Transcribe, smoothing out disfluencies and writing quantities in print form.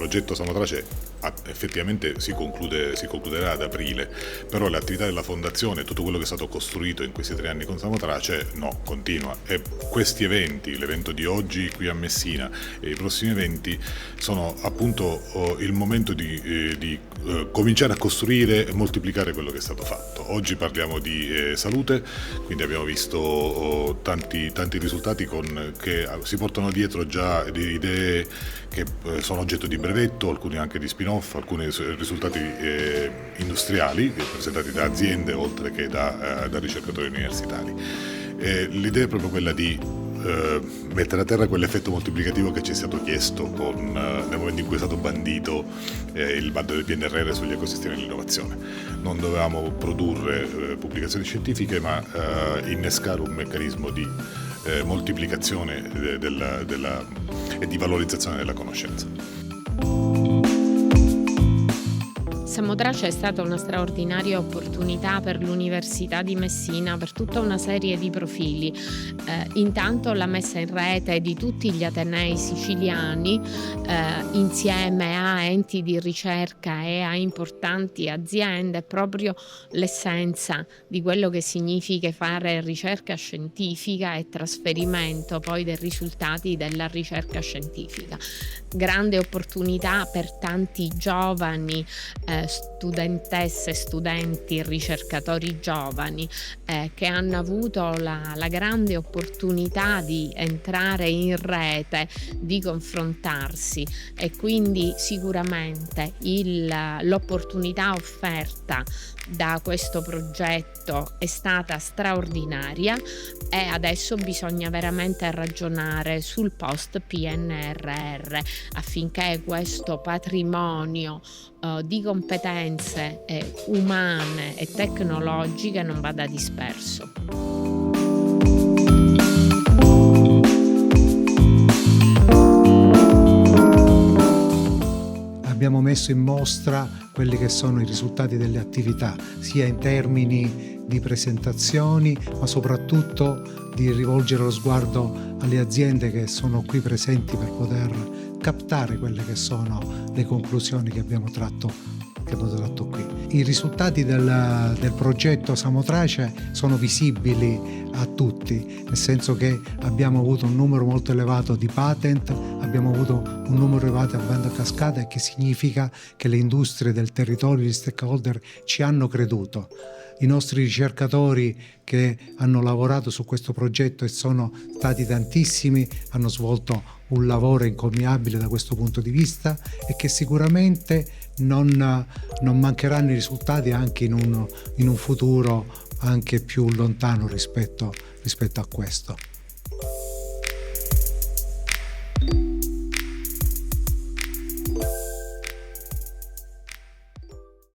progetto Samotrace effettivamente si concluderà ad aprile, però l'attività della fondazione, tutto quello che è stato costruito in questi 3 anni con Samotrace, no, continua. E questi eventi, l'evento di oggi qui a Messina e i prossimi eventi, sono appunto il momento di cominciare a costruire e moltiplicare quello che è stato fatto. Oggi parliamo di salute, quindi abbiamo visto tanti risultati che si portano dietro già idee che sono oggetto di brevetto, alcuni anche di spin-off, alcuni risultati industriali presentati da aziende oltre che da ricercatori universitari. L'idea è proprio quella di mettere a terra quell'effetto moltiplicativo che ci è stato chiesto nel momento in cui è stato bandito il bando del PNRR sugli ecosistemi dell'innovazione. Non dovevamo produrre pubblicazioni scientifiche, ma innescare un meccanismo di moltiplicazione e di valorizzazione della conoscenza. Samotrace è stata una straordinaria opportunità per l'Università di Messina per tutta una serie di profili. Intanto la messa in rete di tutti gli atenei siciliani insieme a enti di ricerca e a importanti aziende è proprio l'essenza di quello che significa fare ricerca scientifica e trasferimento poi dei risultati della ricerca scientifica. Grande opportunità per tanti giovani studentesse, studenti, ricercatori giovani che hanno avuto la grande opportunità di entrare in rete, di confrontarsi, e quindi sicuramente l'opportunità offerta da questo progetto è stata straordinaria, e adesso bisogna veramente ragionare sul post PNRR affinché questo patrimonio di competenze umane e tecnologiche non vada disperso. Abbiamo messo in mostra quelli che sono i risultati delle attività, sia in termini di presentazioni, ma soprattutto di rivolgere lo sguardo alle aziende che sono qui presenti per poter captare quelle che sono le conclusioni che abbiamo tratto qui. I risultati del progetto Samotrace sono visibili a tutti, nel senso che abbiamo avuto un numero molto elevato di patent, abbiamo avuto un numero elevato a banda cascata, che significa che le industrie del territorio, gli stakeholder ci hanno creduto. I nostri ricercatori che hanno lavorato su questo progetto, e sono stati tantissimi, hanno svolto un lavoro incommiabile da questo punto di vista, e che sicuramente non mancheranno i risultati anche in un futuro anche più lontano rispetto a questo.